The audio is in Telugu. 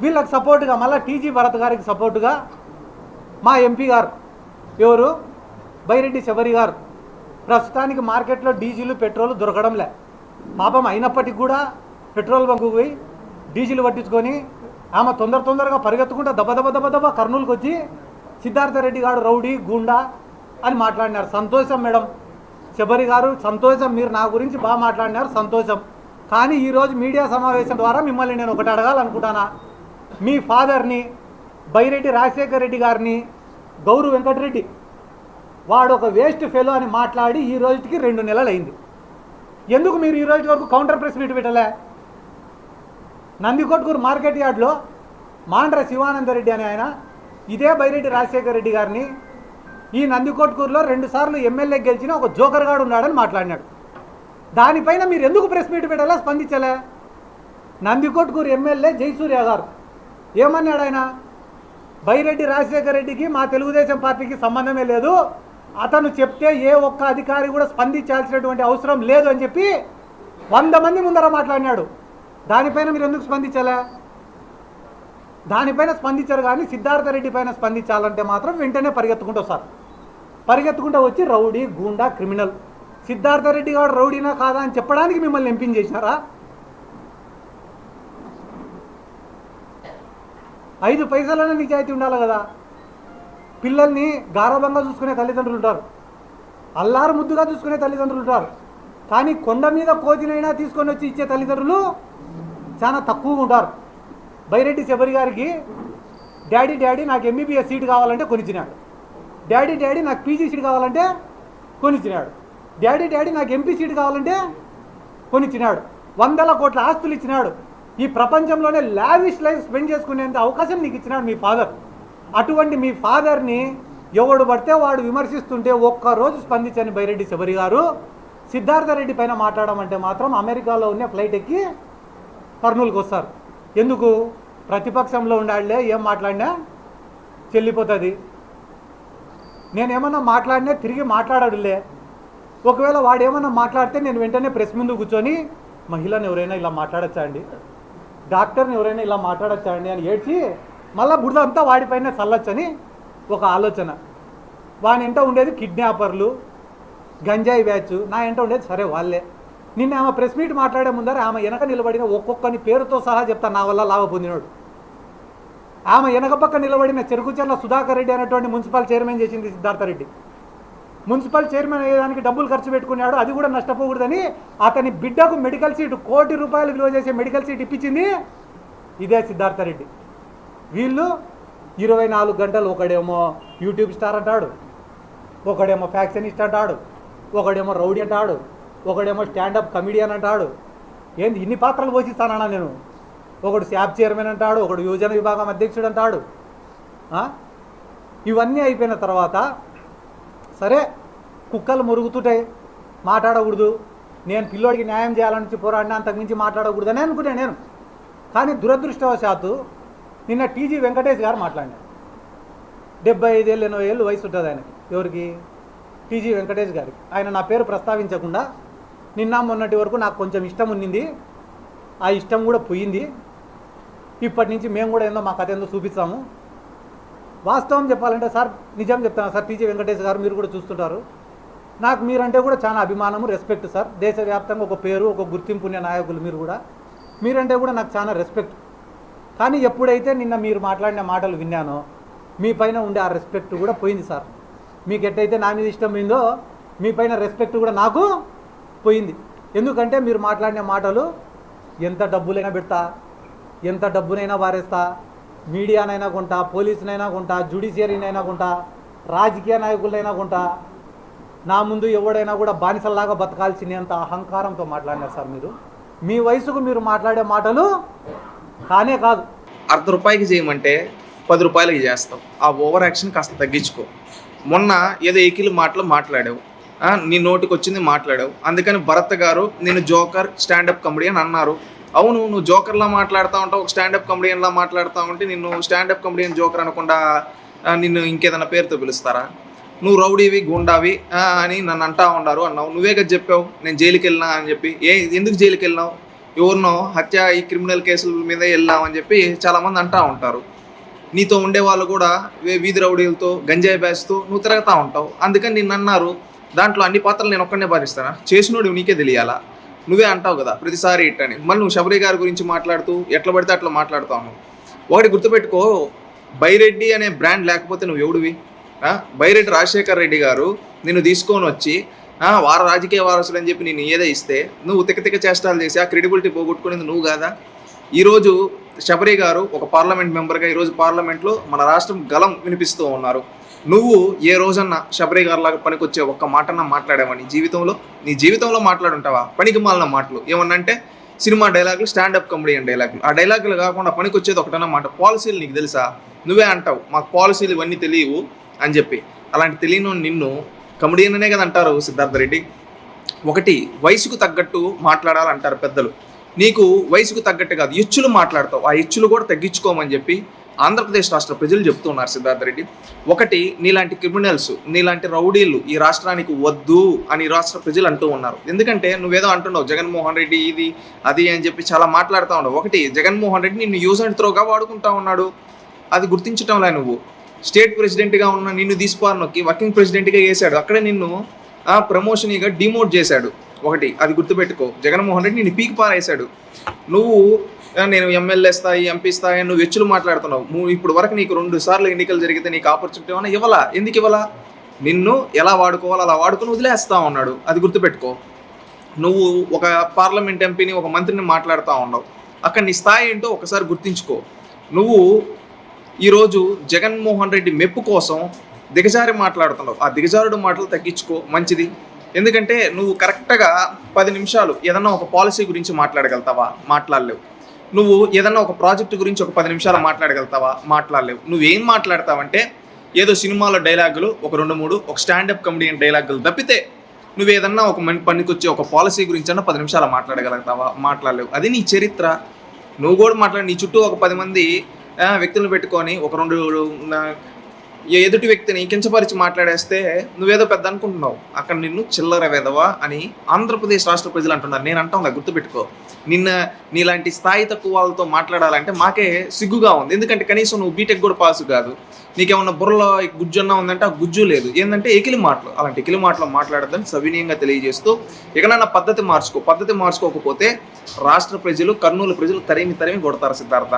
వీళ్ళకి సపోర్టుగా మళ్ళీ టీజీ భరత్ గారికి సపోర్టుగా మా ఎంపీ గారు ఎవరు బైరెడ్డి శబరి గారు ప్రస్తుతానికి మార్కెట్లో డీజిల్ పెట్రోల్ దొరకడంలే పాపం అయినప్పటికీ కూడా పెట్రోల్ బంకు పోయి డీజిల్ పట్టించుకొని ఆమె తొందరగా పరిగెత్తుకుంటూ దెబ్బ కర్నూలుకి వచ్చి సిద్ధార్థరెడ్డి గారు రౌడీ గుండా అని మాట్లాడినారు. సంతోషం మేడం శబరి గారు, సంతోషం, మీరు నా గురించి బాగా మాట్లాడినారు, సంతోషం. కానీ ఈరోజు మీడియా సమావేశం ద్వారా మిమ్మల్ని నేను ఒకటి అడగాలనుకుంటానా. మీ ఫాదర్ని బైరెడ్డి రాజశేఖర రెడ్డి గారిని గౌరు వెంకటరెడ్డి వాడు ఒక వేస్ట్ ఫెలో అని మాట్లాడి ఈ రోజుకి 2 నెలలు అయింది. ఎందుకు మీరు ఈ రోజు వరకు కౌంటర్ ప్రెస్ మీట్ పెట్టలే? నందికొట్కూరు మార్కెట్ యార్డ్లో మాండ్ర శివానందరెడ్డి అని ఆయన ఇదే బైరెడ్డి రాజశేఖర రెడ్డి గారిని ఈ నందికొట్కూరులో 2 సార్లు ఎమ్మెల్యే గెలిచిన ఒక జోకర్ గాడు ఉన్నాడని మాట్లాడినాడు. దానిపైన మీరు ఎందుకు ప్రెస్ మీట్ పెట్టాలా, స్పందించలే? నందికొట్కూరు ఎమ్మెల్యే జయసూర్య గారు ఏమన్నాడు? ఆయన బైరెడ్డి రాజశేఖర రెడ్డికి మా తెలుగుదేశం పార్టీకి సంబంధమే లేదు, అతను చెప్తే ఏ ఒక్క అధికారి కూడా స్పందించాల్సినటువంటి అవసరం లేదు అని చెప్పి 100 మంది ముందర మాట్లాడినాడు. దానిపైన మీరు ఎందుకు స్పందించలే? దానిపైన స్పందించారు. కానీ సిద్ధార్థరెడ్డి పైన స్పందించాలంటే మాత్రం వెంటనే పరిగెత్తుకుంటూ వస్తారు. పరిగెత్తుకుంటూ వచ్చి రౌడీ గూండా క్రిమినల్. సిద్ధార్థరెడ్డి గారు రౌడీనా కాదా అని చెప్పడానికి మిమ్మల్ని ఎంపించేసినారా? 5 పైసలైనా నిజాయితీ ఉండాలి కదా. పిల్లల్ని గారభంగా చూసుకునే తల్లిదండ్రులు ఉంటారు, అల్లారు ముద్దుగా చూసుకునే తల్లిదండ్రులు ఉంటారు. కానీ కొండ మీద కోతినైనా తీసుకొని వచ్చి ఇచ్చే తల్లిదండ్రులు చాలా తక్కువగా ఉంటారు. బైరెడ్డి శబరి గారికి డాడీ నాకు ఎంబీబీఎస్ సీట్ కావాలంటే కొనిచ్చినాడు. డాడీ నాకు పీజీ సీట్ కావాలంటే కొనిచ్చినాడు. డాడీ నాకు ఎంపీ సీట్ కావాలంటే కొనిచ్చినాడు. 100 కోట్ల ఆస్తులు ఇచ్చినాడు. ఈ ప్రపంచంలోనే లావిష్ లైఫ్ స్పెండ్ చేసుకునేంత అవకాశం నీకు ఇచ్చినాడు మీ ఫాదర్. అటువంటి మీ ఫాదర్ని ఎవడు పడితే వాడు విమర్శిస్తుంటే ఒక్కరోజు స్పందించని బైరెడ్డి శబరి గారు సిద్ధార్థరెడ్డి పైన మాట్లాడమంటే మాత్రం అమెరికాలో ఉన్న ఫ్లైట్ ఎక్కి కర్నూలుకి వస్తారు. ఎందుకు? ప్రతిపక్షంలో ఉండాలే, ఏం మాట్లాడినా చెల్లిపోతుంది. నేనేమన్నా మాట్లాడినా తిరిగి మాట్లాడాడులే. ఒకవేళ వాడు ఏమన్నా మాట్లాడితే నేను వెంటనే ప్రెస్ ముందు కూర్చొని మహిళను ఎవరైనా ఇలా మాట్లాడచ్చా అండి, డాక్టర్ని ఎవరైనా ఇలా మాట్లాడచ్చా అండి అని ఏడ్చి మళ్ళీ బురద అంతా వాడిపైన చల్లొచ్చని ఒక ఆలోచన. వాని ఎంట ఉండేది కిడ్నాపర్లు, గంజాయి బ్యాచ్, నా ఎంట ఉండేది సరే వాళ్ళే. నిన్న ఆమె ప్రెస్ మీట్ మాట్లాడే ముందర ఆమె వెనక నిలబడిన ఒక్కొక్కని పేరుతో సహా చెప్తా నా వల్ల లాభ పొందినాడు. ఆమె వెనక పక్క నిలబడిన చెరుకుచెర్ల సుధాకర్ రెడ్డి అనేటువంటి మున్సిపల్ చైర్మన్ చేసింది సిద్ధార్థరెడ్డి. మున్సిపల్ చైర్మన్ అయ్యేదానికి డబ్బులు ఖర్చు పెట్టుకున్నాడు, అది కూడా నష్టపోకూడదని అతని బిడ్డకు మెడికల్ సీటు ₹1 కోటి విలువ చేసే మెడికల్ సీట్ ఇప్పించింది ఇదే సిద్ధార్థరెడ్డి. వీళ్ళు 24 గంటలు ఒకడేమో యూట్యూబ్ స్టార్ అంటాడు, ఒకడేమో ఫ్యాక్షనిస్ట్ అంటాడు, ఒకడేమో రౌడీ అంటాడు, ఒకడేమో స్టాండప్ కమిడియన్ అంటాడు. ఏంది ఇన్ని పాత్రలు పోషిస్తానన్నా నేను? ఒకడు శాప్ చైర్మన్ అంటాడు, ఒకడు యువజన విభాగం అధ్యక్షుడు అంటాడు. ఇవన్నీ అయిపోయిన తర్వాత సరే కుక్కలు మురుగుతుంటాయి, మాట్లాడకూడదు, నేను పిల్లోడికి న్యాయం చేయాలని పోరాడినా, అంతకుమించి మాట్లాడకూడదని అనుకున్నాను నేను. కానీ దురదృష్టవశాత్తు నిన్న టీజీ వెంకటేష్ గారు మాట్లాడినారు. 75 ఏళ్ళు 80 ఏళ్ళు వయసు ఉంటుంది ఆయనకి. ఎవరికి? టీజీ వెంకటేష్ గారికి. ఆయన నా పేరు ప్రస్తావించకుండా నిన్న మొన్నటి వరకు నాకు కొంచెం ఇష్టం ఉన్నింది, ఆ ఇష్టం కూడా పోయింది, ఇప్పటి నుంచి మేము కూడా ఏందో మా కథ ఏందో చూపిస్తాము. వాస్తవం చెప్పాలంటే సార్, నిజం చెప్తాను సార్, టీజీ వెంకటేష్ గారు మీరు కూడా చూస్తుంటారు, నాకు మీరంటే కూడా చాలా అభిమానము, రెస్పెక్ట్ సార్. దేశవ్యాప్తంగా ఒక పేరు, ఒక గుర్తింపు ఉన్న నాయకులు మీరు కూడా, మీరంటే కూడా నాకు చాలా రెస్పెక్ట్. కానీ ఎప్పుడైతే నిన్న మీరు మాట్లాడిన మాటలు విన్నానో మీ పైన ఉండే ఆ రెస్పెక్ట్ కూడా పోయింది సార్. మీకు ఎట్టయితే నా మీద ఇష్టం పోయిందో మీ పైన రెస్పెక్ట్ కూడా నాకు పోయింది. ఎందుకంటే మీరు మాట్లాడిన మాటలు ఎంత డబ్బులైనా పెడతా, ఎంత డబ్బునైనా వారేస్తా, మీడియానైనా కొంటా, పోలీసునైనా కొంటా, జ్యుడిషియరీనైనా కొంటా, రాజకీయ నాయకులైనా కొంటా, నా ముందు ఎవడైనా కూడా బానిసల్లాగా బతకాల్సినంత అహంకారంతో మాట్లాడినారు సార్ మీరు. మీ వయసుకు మీరు మాట్లాడే మాటలు కానే కాదు. ₹1 చేయమంటే ₹10 చేస్తావు. ఆ ఓవర్ యాక్షన్ కాస్త తగ్గించుకో. మొన్న ఏదో ఏకిలి మాటలు మాట్లాడావు, నీ నోటికి వచ్చింది మాట్లాడావు, అందుకని భరత్ గారు నేను జోకర్ స్టాండప్ కమెడియన్ అన్నారు. అవును, నువ్వు జోకర్లా మాట్లాడుతూ ఉంటావు, ఒక స్టాండప్ కమెడియన్లా మాట్లాడుతూ ఉంటే నిన్ను స్టాండప్ కమెడియన్ జోకర్ అనకుండా నిన్ను ఇంకేదైనా పేరుతో పిలుస్తారా? నువ్వు రౌడీవి గుండావి అని నన్ను అంటా ఉన్నారు అన్నావు. నువ్వే కదా చెప్పావు నేను జైలుకి వెళ్ళినా అని చెప్పి. ఎందుకు జైలుకి వెళ్ళినావు? ఎవరినో హత్య ఈ క్రిమినల్ కేసుల మీద వెళ్ళామని చెప్పి చాలామంది అంటూ ఉంటారు. నీతో ఉండే వాళ్ళు కూడా వీధి రౌడీలతో గంజాయి బ్యాచ్తో నువ్వు తిరుగుతూ ఉంటావు. అందుకని నిన్ను అన్నారు, దాంట్లో అన్ని పాత్రలు నేను ఒక్కనే భరిస్తానా, చేసినోడు నీకే తెలియాలా, నువ్వే అంటావు కదా ప్రతిసారి ఇట్టని. మళ్ళీ నువ్వు శబరి గారి గురించి మాట్లాడుతూ ఎట్లా పడితే అట్లా మాట్లాడుతావు. ఒకటి గుర్తుపెట్టుకో, బైరెడ్డి అనే బ్రాండ్ లేకపోతే నువ్వు ఎవడివి? బైరెడ్డి రాజశేఖర్ రెడ్డి గారు నిన్ను తీసుకొని వచ్చి రాజకీయ వారసులు అని చెప్పి నేను ఏదో ఇస్తే నువ్వు తిక్క చేష్టాలు చేసి ఆ క్రెడిబిలిటీ పోగొట్టుకునేది నువ్వు కాదా? ఈరోజు శబరి గారు ఒక పార్లమెంట్ మెంబర్గా ఈరోజు పార్లమెంట్లో మన రాష్ట్రం గలం వినిపిస్తూ ఉన్నారు. నువ్వు ఏ రోజన్నా శబరి గారిలాగా పనికొచ్చే ఒక్క మాటన్నా మాట్లాడావని నీ జీవితంలో మాట్లాడుంటావా? పనికి మాలిన మాటలు ఏమన్నంటే సినిమా డైలాగులు, స్టాండప్ కామెడియన్ డైలాగులు. ఆ డైలాగులు కాకుండా పనికొచ్చేది ఒకటన్నా మాట. పాలసీలు నీకు తెలుసా? నువ్వే అంటావు మాకు పాలసీలు ఇవన్నీ తెలియవు అని చెప్పి. అలాంటి తెలియని నిన్ను కమెడియన్ అనే కదా అంటారు సిద్ధార్థ రెడ్డి. ఒకటి వయసుకు తగ్గట్టు మాట్లాడాలంటారు పెద్దలు. నీకు వయసుకు తగ్గట్టు కాదు, ఎచ్చులు మాట్లాడతావు. ఆ ఎచ్చులు కూడా తగ్గించుకోమని చెప్పి ఆంధ్రప్రదేశ్ రాష్ట్ర ప్రజలు చెప్తున్నారు సిద్ధార్థ రెడ్డి. ఒకటి, నీలాంటి క్రిమినల్స్, నీలాంటి రౌడీలు ఈ రాష్ట్రానికి వద్దు అని రాష్ట్ర ప్రజలు అంటూ ఉన్నారు. ఎందుకంటే నువ్వేదో అంటున్నావు జగన్మోహన్ రెడ్డి ఇది అది అని చెప్పి చాలా మాట్లాడుతూ ఉన్నావు. ఒకటి, జగన్మోహన్ రెడ్డి నిన్ను యూజ్ అండ్ త్రోగా వాడుకుంటా ఉన్నాడు. అది గుర్తించటంలే నువ్వు. స్టేట్ ప్రెసిడెంట్గా ఉన్న నిన్ను తీసుకోవాలి నొక్కి వర్కింగ్ ప్రెసిడెంట్గా వేశాడు. అక్కడే నిన్ను ప్రమోషన్గా డిమోట్ చేశాడు. ఒకటి అది గుర్తుపెట్టుకో. జగన్మోహన్ రెడ్డి నిన్ను పీకి పారేశాడు. నువ్వు నేను ఎమ్మెల్యే స్థాయి, ఎంపీ స్థాయి నువ్వు వెచ్చులు మాట్లాడుతున్నావు. నువ్వు ఇప్పుడు వరకు నీకు 2 సార్లు ఎన్నికలు జరిగితే నీకు ఆపర్చునిటీ ఏమన్నా ఇవ్వాలా? ఎందుకు ఇవ్వాలా? నిన్ను ఎలా వాడుకోవాలో అలా వాడుకొని వదిలేస్తా ఉన్నాడు. అది గుర్తుపెట్టుకో. నువ్వు ఒక పార్లమెంట్ ఎంపీని, ఒక మంత్రిని మాట్లాడుతూ ఉన్నావు. అక్కడ నీ స్థాయి ఏంటో ఒకసారి గుర్తించుకో. నువ్వు ఈరోజు జగన్మోహన్ రెడ్డి మెప్పు కోసం దిగజారి మాట్లాడుతున్నావు. ఆ దిగజారుడు మాటలు తగ్గించుకో, మంచిది. ఎందుకంటే నువ్వు కరెక్ట్గా 10 నిమిషాలు ఏదన్నా ఒక పాలసీ గురించి మాట్లాడగలుగుతావా? మాట్లాడలేవు. నువ్వు ఏదన్నా ఒక ప్రాజెక్టు గురించి ఒక 10 నిమిషాలు మాట్లాడగలుగుతావా? మాట్లాడలేవు. నువ్వేం మాట్లాడతావంటే ఏదో సినిమాలో డైలాగులు ఒక 2-3, ఒక స్టాండప్ కామెడియన్ డైలాగులు తప్పితే నువ్వు ఏదన్నా ఒక పనికొచ్చే ఒక పాలసీ గురించి అన్నా 10 నిమిషాలు మాట్లాడగలుగుతావా? మాట్లాడలేవు. అది నీ చరిత్ర. నువ్వు కూడా మాట్లాడి నీ చుట్టూ ఒక 10 మంది వ్యక్తులను పెట్టుకొని ఒక 2 ఎదుటి వ్యక్తిని కించపరిచి మాట్లాడేస్తే నువ్వేదో పెద్ద అనుకుంటున్నావు. అక్కడ నిన్ను చిల్లర వెదవా అని ఆంధ్రప్రదేశ్ రాష్ట్ర ప్రజలు అంటున్నారు. నేను అంటాను, గుర్తుపెట్టుకో. నీలాంటి స్థాయి తక్కువ వాళ్ళతో మాట్లాడాలంటే మాకే సిగ్గుగా ఉంది. ఎందుకంటే కనీసం నువ్వు బీటెక్ కూడా పాస్ కాదు. నీకేమన్నా బుర్రలో గుజ్జున్నా ఉందంటే ఆ గుజ్జు లేదు. ఏంటంటే ఎకిలి మాటలు. అలాంటి ఎకిలి మాటలు మాట్లాడద్దని సవినీయంగా తెలియజేస్తూ ఇకనన్నా పద్ధతి మార్చుకోకపోతే రాష్ట్ర ప్రజలు, కర్నూలు ప్రజలు తరిమి కొడతారు సిద్ధార్థ.